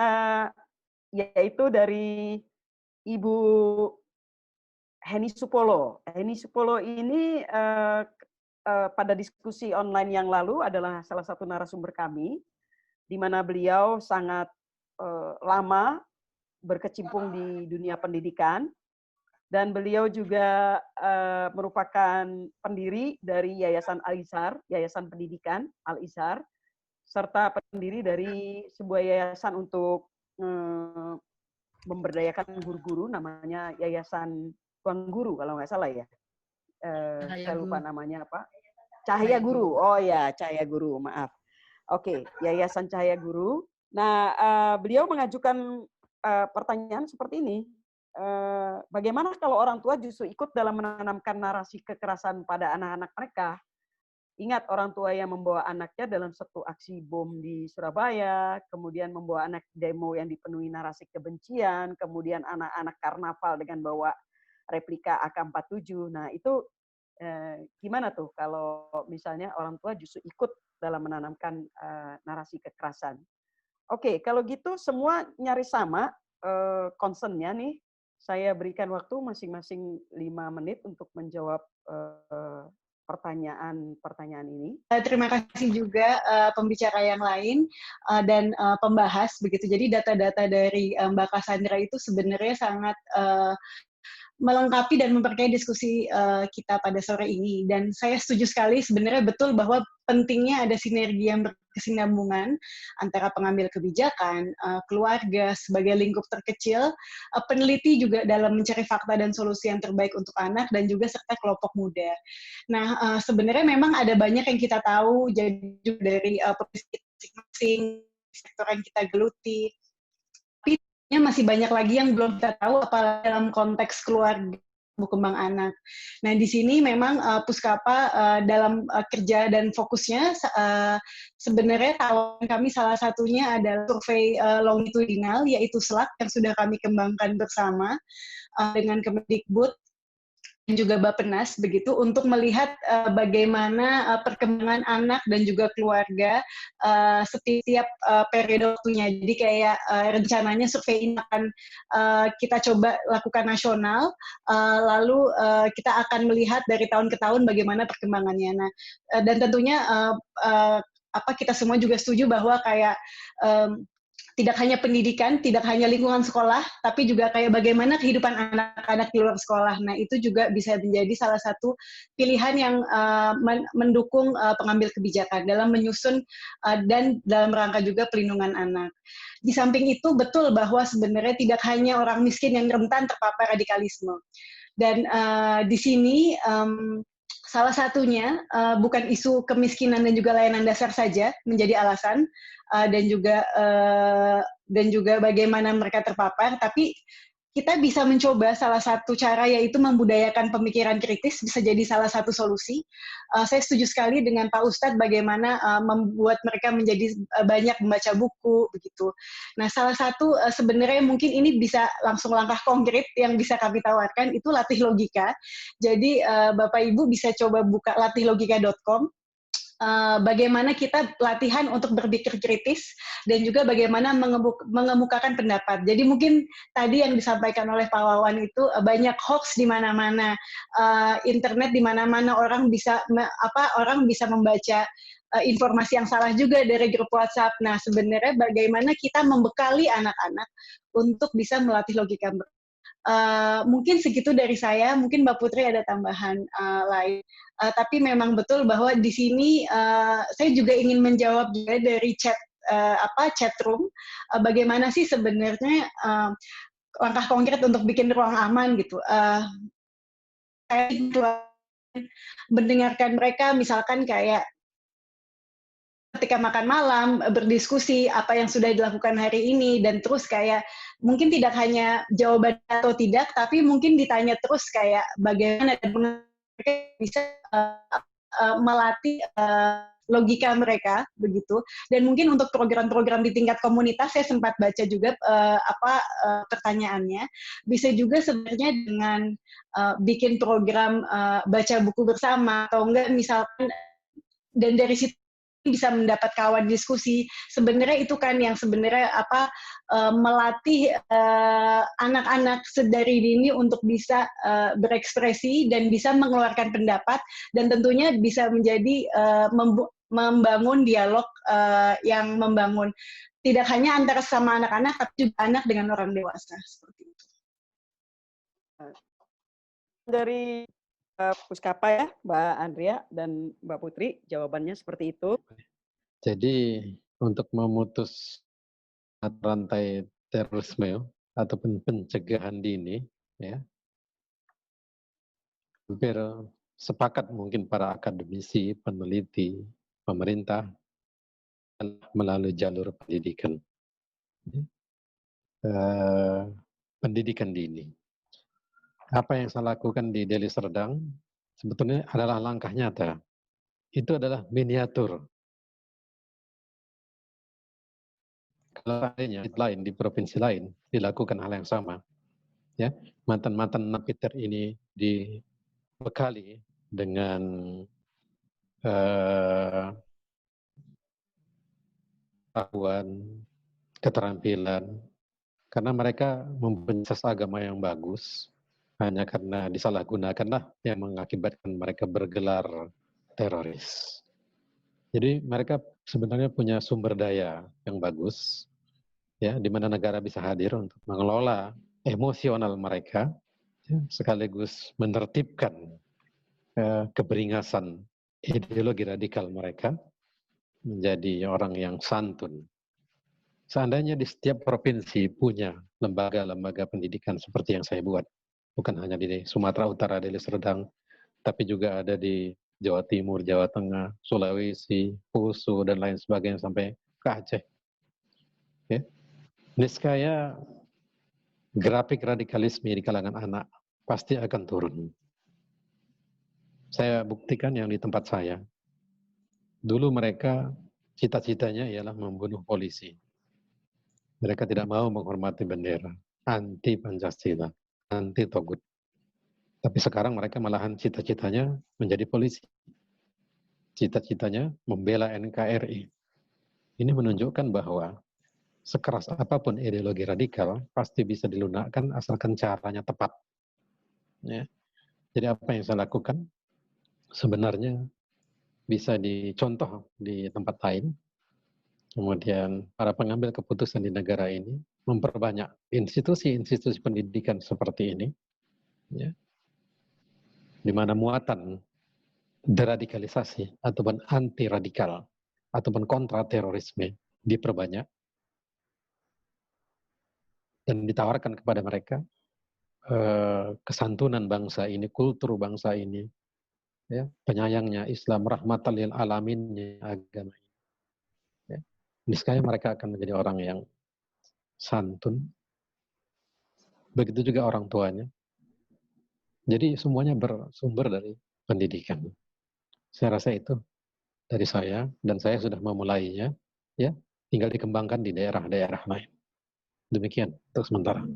eee, yaitu dari Ibu Heni Supolo. Heni Supolo ini, pada diskusi online yang lalu adalah salah satu narasumber kami, di mana beliau sangat, lama berkecimpung di dunia pendidikan, dan beliau juga, merupakan pendiri dari Yayasan Al-Izhar, Yayasan Pendidikan Al-Izhar, serta pendiri dari sebuah yayasan untuk, memberdayakan guru-guru, namanya Yayasan Ruang Guru kalau nggak salah ya. Cahaya Saya lupa Guru. namanya apa. Cahaya Guru. Oh ya, Cahaya Guru, maaf. Oke, Yayasan Cahaya Guru. Nah, beliau mengajukan pertanyaan seperti ini. Bagaimana kalau orang tua justru ikut dalam menanamkan narasi kekerasan pada anak-anak mereka? Ingat, orang tua yang membawa anaknya dalam satu aksi bom di Surabaya, kemudian membawa anak demo yang dipenuhi narasi kebencian, kemudian anak-anak karnaval dengan bawa replika AK-47. Nah, itu gimana tuh kalau misalnya orang tua justru ikut dalam menanamkan narasi kekerasan? Oke, kalau gitu semua nyaris sama concern-nya nih. Saya berikan waktu masing-masing 5 menit untuk menjawab pertanyaan-pertanyaan ini. Terima kasih juga pembicara yang lain dan pembahas begitu. Jadi data-data dari Mbak Cassandra itu sebenarnya sangat melengkapi dan memperkaya diskusi kita pada sore ini. Dan saya setuju sekali, sebenarnya betul bahwa pentingnya ada sinergi yang berkesinambungan antara pengambil kebijakan, keluarga sebagai lingkup terkecil, peneliti juga dalam mencari fakta dan solusi yang terbaik untuk anak, dan juga serta kelompok muda. Nah, sebenarnya memang ada banyak yang kita tahu, jadi dari masing-masing sektor yang kita geluti, masih banyak lagi yang belum kita tahu, apalagi dalam konteks keluarga kembang anak. Nah, di sini memang Puskapa dalam kerja dan fokusnya sebenarnya tawaran kami salah satunya adalah survei longitudinal, yaitu SLAC yang sudah kami kembangkan bersama dengan Kemendikbud dan juga Bappenas begitu, untuk melihat bagaimana perkembangan anak dan juga keluarga setiap periode waktunya. Jadi kayak rencananya survei ini akan kita coba lakukan nasional, lalu kita akan melihat dari tahun ke tahun bagaimana perkembangannya. Nah, dan tentunya kita semua juga setuju bahwa kayak tidak hanya pendidikan, tidak hanya lingkungan sekolah, tapi juga kayak bagaimana kehidupan anak-anak di luar sekolah. Nah, itu juga bisa menjadi salah satu pilihan yang mendukung pengambil kebijakan dalam menyusun dan dalam rangka juga pelindungan anak. Di samping itu, betul bahwa sebenarnya tidak hanya orang miskin yang rentan terpapar radikalisme. Dan di sini salah satunya bukan isu kemiskinan dan juga layanan dasar saja menjadi alasan, dan juga bagaimana mereka terpapar, tapi kita bisa mencoba salah satu cara, yaitu membudayakan pemikiran kritis, bisa jadi salah satu solusi. Saya setuju sekali dengan Pak Ustadz bagaimana membuat mereka menjadi banyak membaca buku begitu. Nah, salah satu sebenarnya mungkin ini bisa langsung langkah konkret yang bisa kami tawarkan, itu latih logika. Jadi Bapak Ibu bisa coba buka latihlogika.com. Bagaimana kita latihan untuk berpikir kritis dan juga bagaimana mengemukakan pendapat. Jadi mungkin tadi yang disampaikan oleh Pak Wawan itu banyak hoax di mana-mana, internet di mana-mana orang bisa membaca informasi yang salah juga dari grup WhatsApp. Nah, sebenarnya bagaimana kita membekali anak-anak untuk bisa melatih logika. Mungkin segitu dari saya, mungkin Mbak Putri ada tambahan lain. Tapi memang betul bahwa di sini saya juga ingin menjawab juga dari chat room, bagaimana sih sebenarnya langkah konkret untuk bikin ruang aman gitu. Saya mendengarkan mereka, misalkan kayak ketika makan malam, berdiskusi apa yang sudah dilakukan hari ini, dan terus kayak mungkin tidak hanya jawaban atau tidak, tapi mungkin ditanya terus kayak bagaimana mereka bisa melatih logika mereka begitu. Dan mungkin untuk program-program di tingkat komunitas, saya sempat baca juga pertanyaannya, bisa juga sebenarnya dengan bikin program baca buku bersama, atau enggak misalkan, dan dari situ bisa mendapat kawan diskusi. Sebenarnya itu kan yang sebenarnya melatih anak-anak sedari dini untuk bisa berekspresi dan bisa mengeluarkan pendapat, dan tentunya bisa menjadi membangun dialog yang membangun tidak hanya antara sama anak-anak, tapi juga anak dengan orang dewasa seperti itu. Dari Puskapa ya, Mbak Andrea dan Mbak Putri, jawabannya seperti itu. Jadi untuk memutus rantai terorisme ataupun pencegahan dini, ya, hampir sepakat mungkin para akademisi, peneliti, pemerintah melalui jalur pendidikan, pendidikan dini. Apa yang saya lakukan di Deli Serdang sebetulnya adalah langkah nyata. Itu adalah miniatur. Kalau lainnya lain di provinsi lain dilakukan hal yang sama, ya, mantan-mantan napiter ini dibekali dengan pengetahuan, keterampilan, karena mereka mempunyai agama yang bagus, hanya karena disalahgunakanlah yang mengakibatkan mereka bergelar teroris. Jadi mereka sebenarnya punya sumber daya yang bagus, ya, di mana negara bisa hadir untuk mengelola emosional mereka, ya, sekaligus menertibkan keberingasan ideologi radikal mereka menjadi orang yang santun. Seandainya di setiap provinsi punya lembaga-lembaga pendidikan seperti yang saya buat, bukan hanya di Sumatera Utara, Deli Serdang, tapi juga ada di Jawa Timur, Jawa Tengah, Sulawesi, Poso, dan lain sebagainya sampai ke Aceh. Ya. Niscaya grafik radikalisme di kalangan anak pasti akan turun. Saya buktikan yang di tempat saya. Dulu mereka cita-citanya ialah membunuh polisi. Mereka tidak mau menghormati bendera, anti Pancasila, anti Togut. Tapi sekarang mereka malahan cita-citanya menjadi polisi. Cita-citanya membela NKRI. Ini menunjukkan bahwa sekeras apapun ideologi radikal pasti bisa dilunakkan asalkan caranya tepat. Ya. Jadi apa yang saya lakukan sebenarnya bisa dicontoh di tempat lain. Kemudian para pengambil keputusan di negara ini memperbanyak institusi-institusi pendidikan seperti ini, ya, di mana muatan deradikalisasi ataupun anti radikal ataupun kontra terorisme diperbanyak dan ditawarkan kepada mereka kesantunan bangsa ini, kultur bangsa ini, ya, penyayangnya Islam, rahmatan lil alaminnya agama ini. Ya. Niscaya mereka akan menjadi orang yang santun. Begitu juga orang tuanya. Jadi semuanya bersumber dari pendidikan. Saya rasa itu dari saya, dan saya sudah memulainya, ya, tinggal dikembangkan di daerah-daerah lain. Demikian untuk sementara.